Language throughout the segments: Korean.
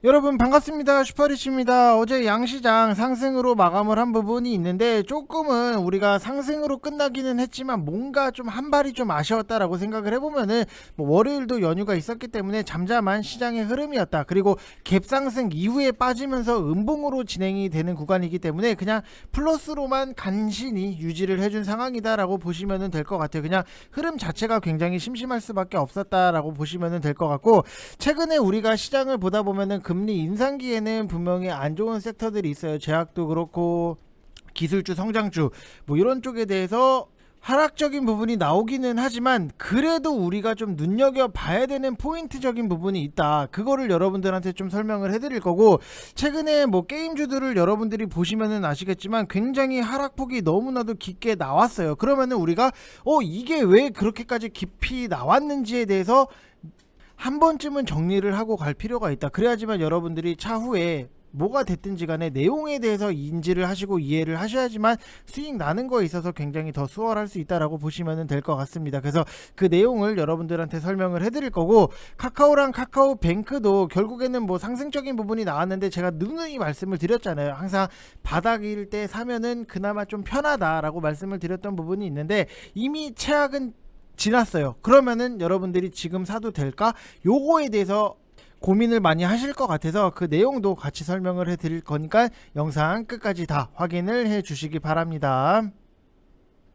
여러분 반갑습니다. 슈퍼리치입니다. 어제 양시장 상승으로 마감을 한 부분이 있는데 조금은 우리가 상승으로 끝나기는 했지만 뭔가 좀 한 발이 좀 아쉬웠다라고 생각을 해보면은 월요일도 연휴가 있었기 때문에 잠잠한 시장의 흐름이었다. 그리고 갭상승 이후에 빠지면서 음봉으로 진행이 되는 구간이기 때문에 그냥 플러스로만 간신히 유지를 해준 상황이다라고 보시면 될 것 같아요. 그냥 흐름 자체가 굉장히 심심할 수밖에 없었다라고 보시면 될 것 같고, 최근에 우리가 시장을 보다 보면은 금리 인상기에는 분명히 안 좋은 섹터들이 있어요. 제약도 그렇고 기술주, 성장주 이런 쪽에 대해서 하락적인 부분이 나오기는 하지만 그래도 우리가 좀 눈여겨봐야 되는 포인트적인 부분이 있다. 그거를 여러분들한테 좀 설명을 해드릴 거고, 최근에 게임주들을 여러분들이 보시면은 아시겠지만 굉장히 하락폭이 너무나도 깊게 나왔어요. 그러면은 우리가 이게 왜 그렇게까지 깊이 나왔는지에 대해서 한 번쯤은 정리를 하고 갈 필요가 있다. 그래야지만 여러분들이 차후에 뭐가 됐든지 간에 내용에 대해서 인지를 하시고 이해를 하셔야지만 수익 나는 거에 있어서 굉장히 더 수월할 수 있다라고 보시면 될 것 같습니다. 그래서 그 내용을 여러분들한테 설명을 해드릴 거고, 카카오랑 카카오뱅크도 결국에는 상승적인 부분이 나왔는데 제가 누누이 말씀을 드렸잖아요. 항상 바닥일 때 사면은 그나마 좀 편하다라고 말씀을 드렸던 부분이 있는데 이미 최악은 지났어요. 그러면은 여러분들이 지금 사도 될까? 요거에 대해서 고민을 많이 하실 것 같아서 그 내용도 같이 설명을 해 드릴 거니까 영상 끝까지 다 확인을 해 주시기 바랍니다.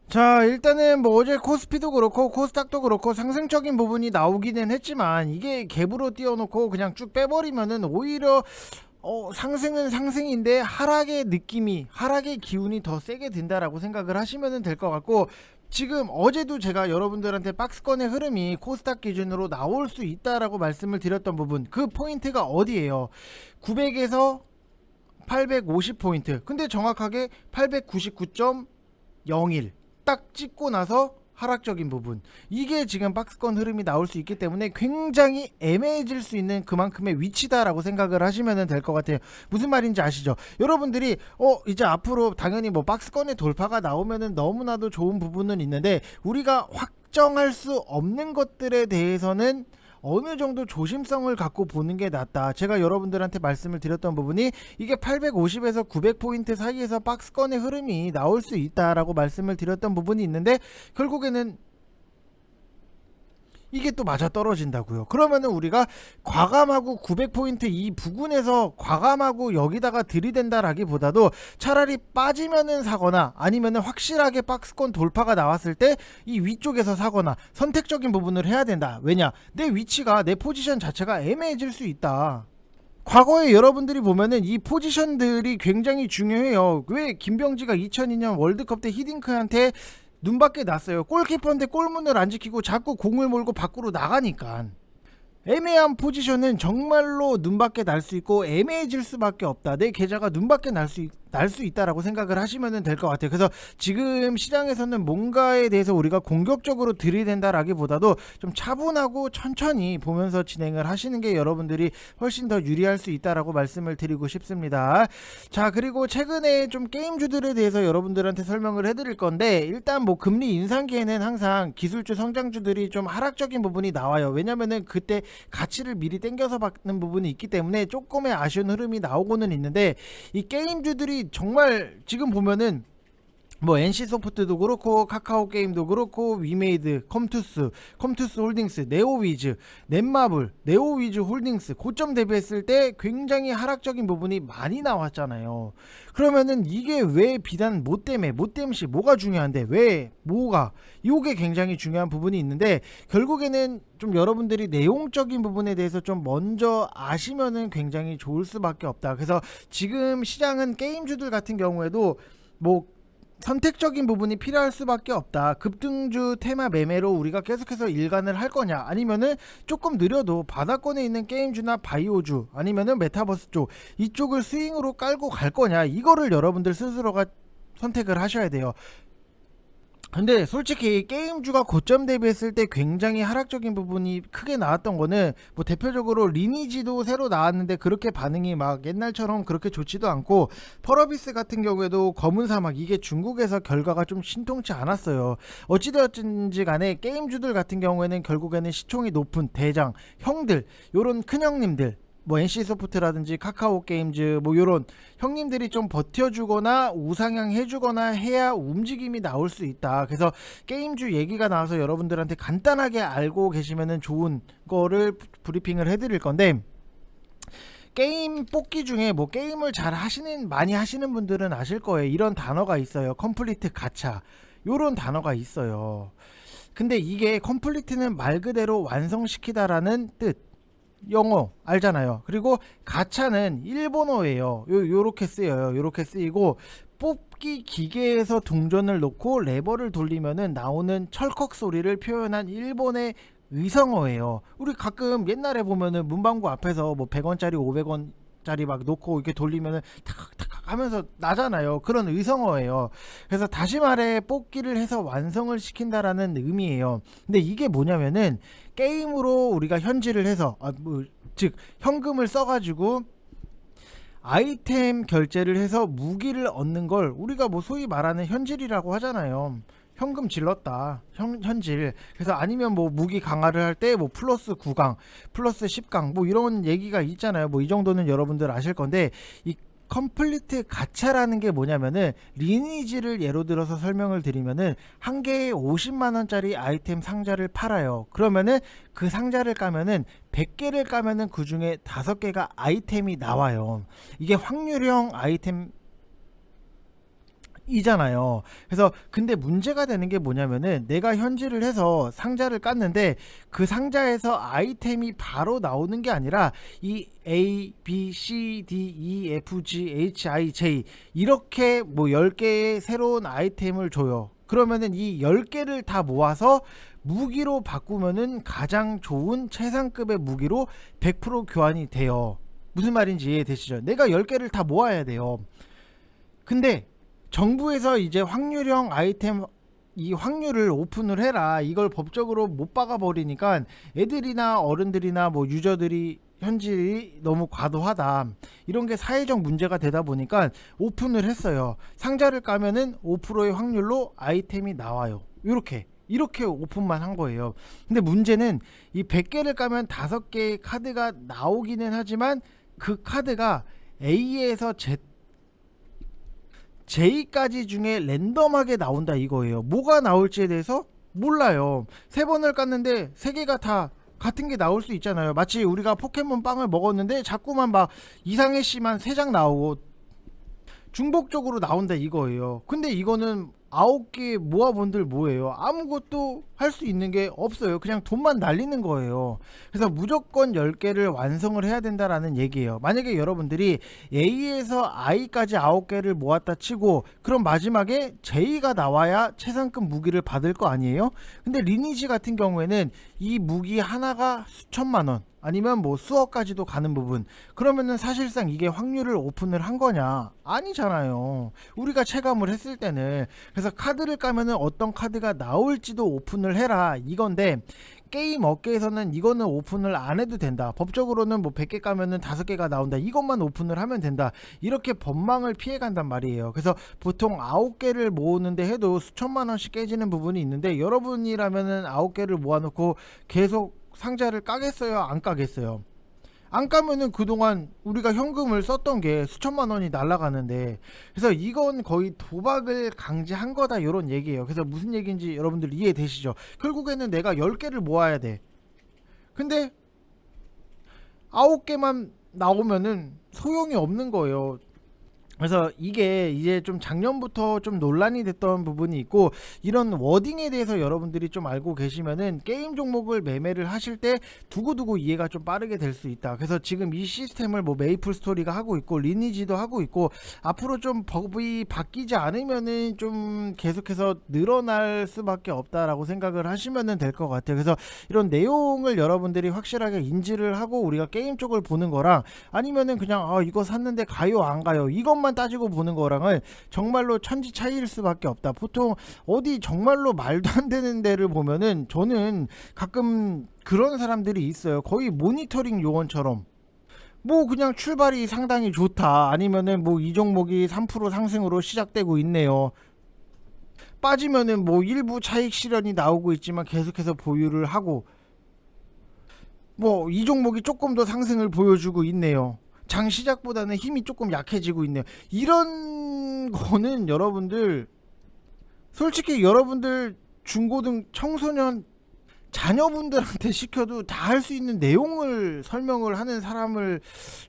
자, 일단은 어제 코스피도 그렇고 코스닥도 그렇고 상승적인 부분이 나오기는 했지만 이게 갭으로 띄워놓고 그냥 쭉 빼버리면은 오히려 상승은 상승인데 하락의 느낌이, 하락의 기운이 더 세게 든다라고 생각을 하시면 될 것 같고, 지금 어제도 제가 여러분들한테 박스권의 흐름이 코스닥 기준으로 나올 수 있다라고 말씀을 드렸던 부분, 그 포인트가 어디예요? 900에서 850포인트. 근데 정확하게 899.01 딱 찍고 나서 하락적인 부분, 이게 지금 박스권 흐름이 나올 수 있기 때문에 굉장히 애매해질 수 있는 그만큼의 위치다라고 생각을 하시면 될 것 같아요. 무슨 말인지 아시죠? 여러분들이 이제 앞으로 당연히 박스권의 돌파가 나오면은 너무나도 좋은 부분은 있는데, 우리가 확정할 수 없는 것들에 대해서는 어느 정도 조심성을 갖고 보는 게 낫다. 제가 여러분들한테 말씀을 드렸던 부분이 이게 850에서 900포인트 사이에서 박스권의 흐름이 나올 수 있다라고 말씀을 드렸던 부분이 있는데, 결국에는 이게 또 맞아 떨어진다고요. 그러면은 우리가 과감하고 900포인트 이 부근에서 과감하고 여기다가 들이댄다라기보다도 차라리 빠지면은 사거나 아니면은 확실하게 박스권 돌파가 나왔을 때 이 위쪽에서 사거나 선택적인 부분을 해야 된다. 왜냐? 내 위치가, 내 포지션 자체가 애매해질 수 있다. 과거에 여러분들이 보면은 이 포지션들이 굉장히 중요해요. 왜 김병지가 2002년 월드컵 때 히딩크한테 눈밖에 났어요. 골키퍼인데 골문을 안 지키고 자꾸 공을 몰고 밖으로 나가니까. 애매한 포지션은 정말로 눈밖에 날 수 있고 애매해질 수밖에 없다. 내 계좌가 눈밖에 날 수 있다라고 생각을 하시면 될 것 같아요. 그래서 지금 시장에서는 뭔가에 대해서 우리가 공격적으로 들이댄다라기보다도 좀 차분하고 천천히 보면서 진행을 하시는 게 여러분들이 훨씬 더 유리할 수 있다라고 말씀을 드리고 싶습니다. 자, 그리고 최근에 좀 게임주들에 대해서 여러분들한테 설명을 해드릴 건데, 일단 금리 인상기에는 항상 기술주, 성장주들이 좀 하락적인 부분이 나와요. 왜냐면은 그때 가치를 미리 땡겨서 받는 부분이 있기 때문에 조금의 아쉬운 흐름이 나오고는 있는데, 이 게임주들이 정말 지금 보면은 NC소프트도 그렇고 카카오게임도 그렇고 위메이드, 컴투스 홀딩스, 네오위즈, 넷마블, 네오위즈 홀딩스 고점 대비했을 때 굉장히 하락적인 부분이 많이 나왔잖아요. 그러면은 이게 왜 비단 못땜시 뭐가 중요한데 왜 뭐가, 이게 굉장히 중요한 부분이 있는데, 결국에는 좀 여러분들이 내용적인 부분에 대해서 좀 먼저 아시면은 굉장히 좋을 수밖에 없다. 그래서 지금 시장은 게임주들 같은 경우에도 선택적인 부분이 필요할 수밖에 없다. 급등주 테마 매매로 우리가 계속해서 일관을 할 거냐, 아니면은 조금 느려도 바닥권에 있는 게임주나 바이오주 아니면은 메타버스 쪽, 이쪽을 스윙으로 깔고 갈 거냐, 이거를 여러분들 스스로가 선택을 하셔야 돼요. 근데 솔직히 게임주가 고점 대비했을 때 굉장히 하락적인 부분이 크게 나왔던 거는 대표적으로 리니지도 새로 나왔는데 그렇게 반응이 옛날처럼 그렇게 좋지도 않고, 펄어비스 같은 경우에도 검은 사막, 이게 중국에서 결과가 좀 신통치 않았어요. 어찌되었든지 간에 게임주들 같은 경우에는 결국에는 시총이 높은 대장, 형들, 요런 큰형님들, 뭐 NC소프트라든지 카카오게임즈 뭐 요런 형님들이 좀 버텨주거나 우상향 해주거나 해야 움직임이 나올 수 있다. 그래서 게임주 얘기가 나와서 여러분들한테 간단하게 알고 계시면은 좋은 거를 브리핑을 해드릴 건데, 게임 뽑기 중에 뭐 게임을 잘 하시는 많이 하시는 분들은 아실 거예요. 이런 단어가 있어요. 컴플리트 가챠, 요런 단어가 있어요. 근데 이게 컴플리트는 말 그대로 완성시키다라는 뜻, 영어 알잖아요. 그리고 가차는 일본어예요. 요렇게 쓰여요. 요렇게 쓰이고, 뽑기 기계에서 동전을 놓고 레버를 돌리면은 나오는 철컥 소리를 표현한 일본의 의성어예요. 우리 가끔 옛날에 보면은 문방구 앞에서 뭐 100원짜리 500원짜리 막 놓고 이렇게 돌리면은 탁탁탁 하면서 나잖아요. 그런 의성어예요. 그래서 다시 말해 뽑기를 해서 완성을 시킨다라는 의미예요. 근데 이게 뭐냐면은 게임으로 우리가 현질을 해서 즉 현금을 써가지고 아이템 결제를 해서 무기를 얻는 걸 우리가 뭐 소위 말하는 현질이라고 하잖아요. 현금 질렀다, 현질. 그래서 아니면 뭐 무기 강화를 할 때 뭐 플러스 9강 플러스 10강 뭐 이런 얘기가 있잖아요. 뭐 이 정도는 여러분들 아실 건데, 이 컴플리트 가차라는 게 뭐냐면은 리니지를 예로 들어서 설명을 드리면은 한 개에 50만원짜리 아이템 상자를 팔아요. 그러면은 그 상자를 까면은 100개를 까면은 그 중에 5개가 아이템이 나와요. 이게 확률형 아이템 이잖아요. 그래서 근데 문제가 되는 게 뭐냐면은 내가 현질을 해서 상자를 깠는데 그 상자에서 아이템이 바로 나오는 게 아니라 이 A, B, C, D, E, F, G, H, I, J 이렇게 뭐 10개의 새로운 아이템을 줘요. 그러면은 이 10개를 다 모아서 무기로 바꾸면은 가장 좋은 최상급의 무기로 100% 교환이 돼요. 무슨 말인지 이해되시죠? 내가 10개를 다 모아야 돼요. 근데 정부에서 이제 확률형 아이템 이 확률을 오픈을 해라, 이걸 법적으로 못 박아 버리니까 애들이나 어른들이나 뭐 유저들이 현질이 너무 과도하다, 이런 게 사회적 문제가 되다 보니까 오픈을 했어요. 상자를 까면은 5%의 확률로 아이템이 나와요. 이렇게 오픈만 한 거예요. 근데 문제는 이 100개를 까면 5개의 카드가 나오기는 하지만 그 카드가 A에서 J까지 중에 랜덤하게 나온다 이거예요. 뭐가 나올지에 대해서 몰라요. 3번을 깠는데 3개가 다 같은 게 나올 수 있잖아요. 마치 우리가 포켓몬 빵을 먹었는데 자꾸만 막 이상해 씨만 3장 나오고 중복적으로 나온다 이거예요. 근데 이거는 9개 모아본들 뭐예요? 아무것도 할 수 있는 게 없어요. 그냥 돈만 날리는 거예요. 그래서 무조건 10개를 완성을 해야 된다라는 얘기예요. 만약에 여러분들이 A에서 I까지 9개를 모았다 치고 그럼 마지막에 J가 나와야 최상급 무기를 받을 거 아니에요? 근데 리니지 같은 경우에는 이 무기 하나가 수천만원 아니면 뭐 수억까지도 가는 부분, 그러면은 사실상 이게 확률을 오픈을 한 거냐? 아니잖아요. 우리가 체감을 했을 때는. 그래서 카드를 까면은 어떤 카드가 나올지도 오픈을 해라 이건데, 게임 업계에서는 이거는 오픈을 안 해도 된다, 법적으로는 뭐 100개 까면은 5개가 나온다, 이것만 오픈을 하면 된다, 이렇게 법망을 피해 간단 말이에요. 그래서 보통 9개를 모으는데 해도 수천만 원씩 깨지는 부분이 있는데, 여러분이라면은 9개를 모아놓고 계속 상자를 까겠어요? 안 까겠어요? 안 까면은 그동안 우리가 현금을 썼던 게 수천만 원이 날아가는데. 그래서 이건 거의 도박을 강제한 거다, 이런 얘기예요. 그래서 무슨 얘기인지 여러분들 이해되시죠? 결국에는 내가 10개를 모아야 돼. 근데 9개만 나오면은 소용이 없는 거예요. 그래서 이게 이제 좀 작년부터 좀 논란이 됐던 부분이 있고, 이런 워딩에 대해서 여러분들이 좀 알고 계시면은 게임 종목을 매매를 하실 때 두고두고 이해가 좀 빠르게 될 수 있다. 그래서 지금 이 시스템을 뭐 메이플 스토리가 하고 있고 리니지도 하고 있고, 앞으로 좀 법이 바뀌지 않으면은 좀 계속해서 늘어날 수밖에 없다라고 생각을 하시면은 될 것 같아요. 그래서 이런 내용을 여러분들이 확실하게 인지를 하고 우리가 게임 쪽을 보는 거랑, 아니면은 그냥 이거 샀는데 가요 안 가요 이것만 따지고 보는 거랑은 정말로 천지 차이일 수밖에 없다. 보통 어디 정말로 말도 안 되는 데를 보면은 저는 가끔 그런 사람들이 있어요. 거의 모니터링 요원처럼 뭐 그냥 출발이 상당히 좋다, 아니면은 뭐 이 종목이 3% 상승으로 시작되고 있네요, 빠지면은 뭐 일부 차익 실현이 나오고 있지만 계속해서 보유를 하고, 뭐 이 종목이 조금 더 상승을 보여주고 있네요. 장 시작보다는 힘이 조금 약해지고 있네요. 이런 거는 여러분들 솔직히 여러분들 중고등 청소년 자녀분들한테 시켜도 다 할 수 있는 내용을 설명을 하는 사람을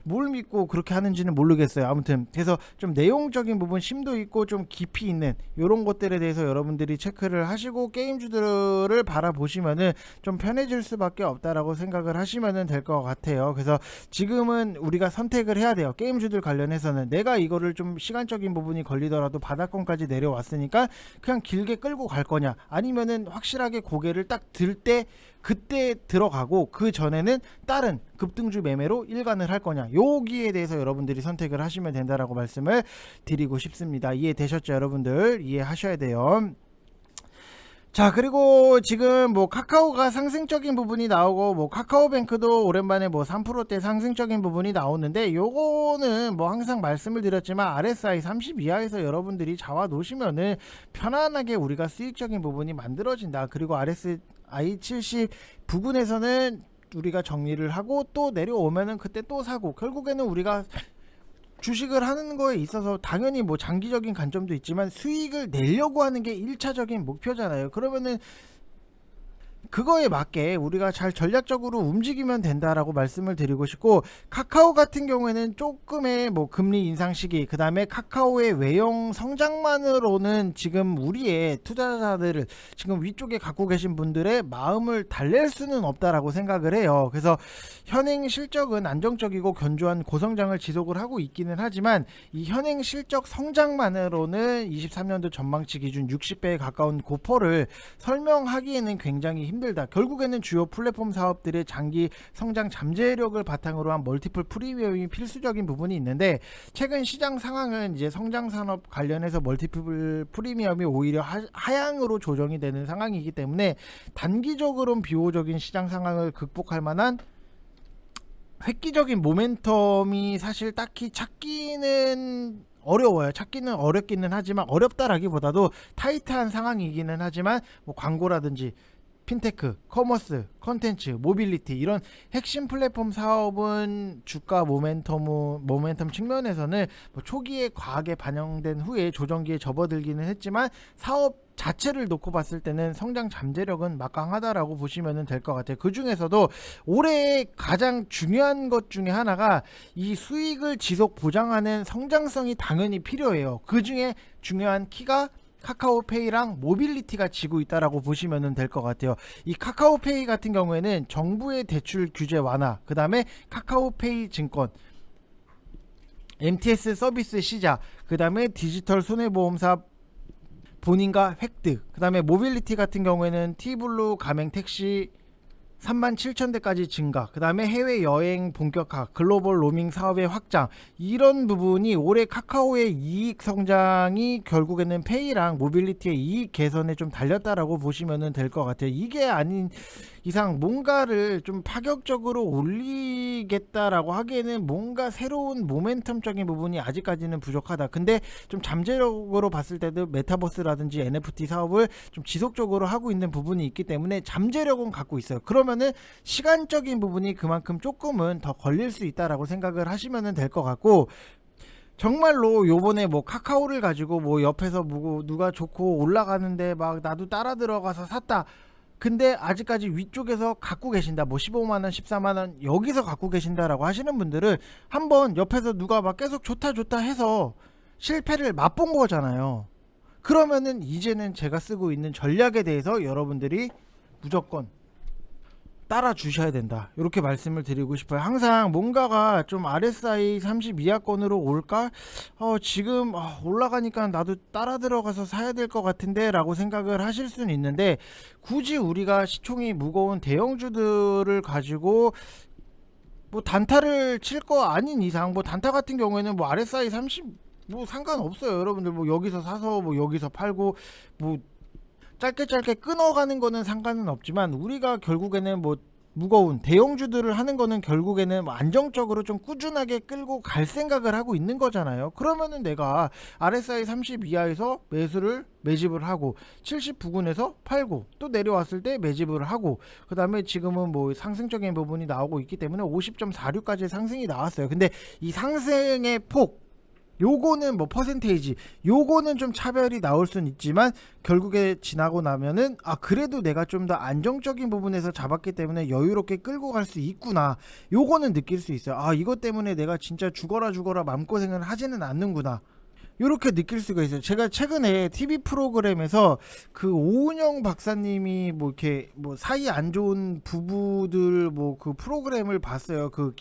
뭘 믿고 그렇게 하는지는 모르겠어요. 아무튼 그래서 좀 내용적인 부분, 심도 있고 좀 깊이 있는 이런 것들에 대해서 여러분들이 체크를 하시고 게임주들을 바라보시면은 좀 편해질 수밖에 없다라고 생각을 하시면은 될 것 같아요. 그래서 지금은 우리가 선택을 해야 돼요. 게임주들 관련해서는 내가 이거를 좀 시간적인 부분이 걸리더라도 바닥권까지 내려왔으니까 그냥 길게 끌고 갈 거냐, 아니면은 확실하게 고개를 딱 들 때 그때 들어가고 그 전에는 다른 급등주 매매로 일관을 할 거냐, 여기에 대해서 여러분들이 선택을 하시면 된다라고 말씀을 드리고 싶습니다. 이해되셨죠? 여러분들 이해하셔야 돼요. 자, 그리고 지금 뭐 카카오가 상승적인 부분이 나오고 뭐 카카오뱅크도 오랜만에 뭐 3%대 상승적인 부분이 나오는데, 요거는 뭐 항상 말씀을 드렸지만 RSI 30 이하에서 여러분들이 잡아 놓으시면은 편안하게 우리가 수익적인 부분이 만들어진다. 그리고 RSI 70 부근에서는 우리가 정리를 하고 또 내려오면은 그때 또 사고, 결국에는 우리가 주식을 하는 거에 있어서 당연히 뭐 장기적인 관점도 있지만 수익을 내려고 하는 게 1차적인 목표잖아요. 그러면은 그거에 맞게 우리가 잘 전략적으로 움직이면 된다라고 말씀을 드리고 싶고, 카카오 같은 경우에는 조금의 뭐 금리 인상 시기, 그 다음에 카카오의 외형 성장만으로는 지금 우리의 투자자들을 지금 위쪽에 갖고 계신 분들의 마음을 달랠 수는 없다라고 생각을 해요. 그래서 현행 실적은 안정적이고 견조한 고성장을 지속을 하고 있기는 하지만 이 현행 실적 성장만으로는 23년도 전망치 기준 60배에 가까운 고퍼를 설명하기에는 굉장히 힘들다. 결국에는 주요 플랫폼 사업들의 장기 성장 잠재력을 바탕으로 한 멀티플 프리미엄이 필수적인 부분이 있는데, 최근 시장 상황은 이제 성장 산업 관련해서 멀티플 프리미엄이 오히려 하향으로 조정이 되는 상황이기 때문에 단기적으로는 비호적인 시장 상황을 극복할 만한 획기적인 모멘텀이 사실 딱히 찾기는 어려워요. 찾기는 어렵기는 하지만, 어렵다라기보다도 타이트한 상황이기는 하지만 뭐 광고라든지 핀테크, 커머스, 컨텐츠, 모빌리티 이런 핵심 플랫폼 사업은 주가 모멘텀 측면에서는 뭐 초기에 과하게 반영된 후에 조정기에 접어들기는 했지만 사업 자체를 놓고 봤을 때는 성장 잠재력은 막강하다라고 보시면 될 것 같아요. 그 중에서도 올해 가장 중요한 것 중에 하나가 이 수익을 지속 보장하는 성장성이 당연히 필요해요. 그 중에 중요한 키가 카카오페이랑 모빌리티가 지고 있다라고 보시면 될 것 같아요. 이 카카오페이 같은 경우에는 정부의 대출 규제 완화, 그 다음에 카카오페이 증권, MTS 서비스 시작, 그 다음에 디지털 손해보험사 본인과 획득, 그 다음에 모빌리티 같은 경우에는 티블루 가맹 택시 37,000대까지 증가, 그 다음에 해외여행 본격화, 글로벌 로밍 사업의 확장, 이런 부분이 올해 카카오의 이익 성장이 결국에는 페이랑 모빌리티의 이익 개선에 좀 달렸다라고 보시면 될 것 같아요. 이게 아닌 이상 뭔가를 좀 파격적으로 올리겠다라고 하기에는 뭔가 새로운 모멘텀적인 부분이 아직까지는 부족하다. 근데 좀 잠재력으로 봤을 때도 메타버스라든지 NFT 사업을 좀 지속적으로 하고 있는 부분이 있기 때문에 잠재력은 갖고 있어요. 그러면은 시간적인 부분이 그만큼 조금은 더 걸릴 수 있다라고 생각을 하시면 될 것 같고, 정말로 요번에 뭐 카카오를 가지고 뭐 옆에서 뭐 누가 좋고 올라가는데 막 나도 따라 들어가서 샀다, 근데 아직까지 위쪽에서 갖고 계신다, 뭐 15만원 14만원 여기서 갖고 계신다라고 하시는 분들은 한번 옆에서 누가 막 계속 좋다 해서 실패를 맛본 거잖아요. 그러면은 이제는 제가 쓰고 있는 전략에 대해서 여러분들이 무조건 따라 주셔야 된다, 이렇게 말씀을 드리고 싶어요. 항상 뭔가가 좀 RSI 30 이하권으로 올까, 지금 올라가니까 나도 따라 들어가서 사야 될 것 같은데 라고 생각을 하실 수는 있는데, 굳이 우리가 시총이 무거운 대형주들을 가지고 뭐 단타를 칠 거 아닌 이상, 뭐 단타 같은 경우에는 뭐 RSI 30 뭐 상관없어요. 여러분들 뭐 여기서 사서 뭐 여기서 팔고 뭐 짧게 끊어가는 거는 상관은 없지만, 우리가 결국에는 뭐 무거운 대형주들을 하는 거는 결국에는 뭐 안정적으로 좀 꾸준하게 끌고 갈 생각을 하고 있는 거잖아요. 그러면은 내가 RSI 30 이하에서 매집을 하고 70 부근에서 팔고 또 내려왔을 때 매집을 하고, 그 다음에 지금은 뭐 상승적인 부분이 나오고 있기 때문에 50.46까지 상승이 나왔어요. 근데 이 상승의 폭, 요거는 뭐 퍼센테이지, 요거는 좀 차별이 나올 수는 있지만 결국에 지나고 나면은 그래도 내가 좀 더 안정적인 부분에서 잡았기 때문에 여유롭게 끌고 갈 수 있구나, 요거는 느낄 수 있어요. 이것 때문에 내가 진짜 죽어라 마음고생을 하지는 않는구나, 요렇게 느낄 수가 있어요. 제가 최근에 TV 프로그램에서 그 오은영 박사님이 뭐 이렇게 뭐 사이 안 좋은 부부들 뭐 그 프로그램을 봤어요. 그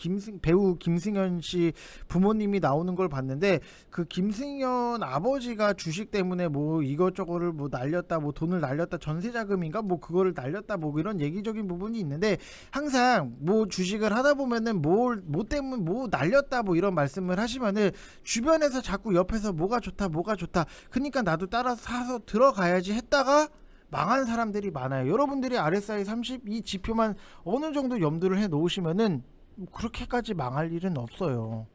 배우 김승현 씨 부모님이 나오는 걸 봤는데, 그 김승현 아버지가 주식 때문에 뭐 이것저것을 뭐 날렸다, 뭐 돈을 날렸다, 전세 자금인가 뭐 그거를 날렸다, 뭐 이런 얘기적인 부분이 있는데, 항상 뭐 주식을 하다 보면은 뭐 때문에 뭐 날렸다 뭐 이런 말씀을 하시면은 주변에서 자꾸 옆에서 뭐가 좋다, 그러니까 나도 따라서 사서 들어가야지 했다가 망한 사람들이 많아요. 여러분들이 RSI 30 이 지표만 어느 정도 염두를 해 놓으시면은 그렇게까지 망할 일은 없어요.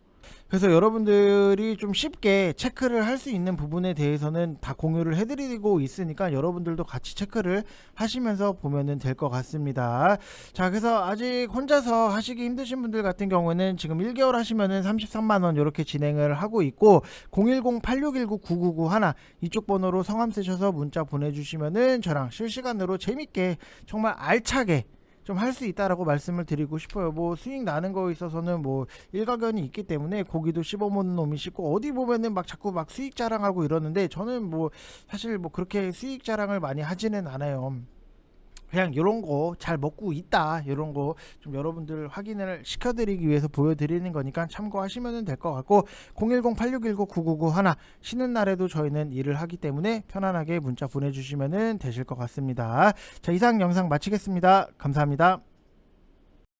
그래서 여러분들이 좀 쉽게 체크를 할 수 있는 부분에 대해서는 다 공유를 해드리고 있으니까 여러분들도 같이 체크를 하시면서 보면은 될 것 같습니다. 자, 그래서 아직 혼자서 하시기 힘드신 분들 같은 경우는 지금 1개월 하시면은 33만원 이렇게 진행을 하고 있고, 010-8619-9991 이쪽 번호로 성함 쓰셔서 문자 보내주시면은 저랑 실시간으로 재밌게 정말 알차게 좀 할 수 있다라고 말씀을 드리고 싶어요. 뭐 수익 나는 거에 있어서는 뭐 일가견이 있기 때문에 고기도 씹어먹는 놈이 씹고, 어디 보면은 막 자꾸 막 수익 자랑하고 이러는데, 저는 뭐 사실 뭐 그렇게 수익 자랑을 많이 하지는 않아요. 그냥 이런 거 잘 먹고 있다, 이런 거 좀 여러분들 확인을 시켜드리기 위해서 보여드리는 거니까 참고하시면 될 것 같고, 010-8619-9991 쉬는 날에도 저희는 일을 하기 때문에 편안하게 문자 보내주시면 되실 것 같습니다. 자, 이상 영상 마치겠습니다. 감사합니다.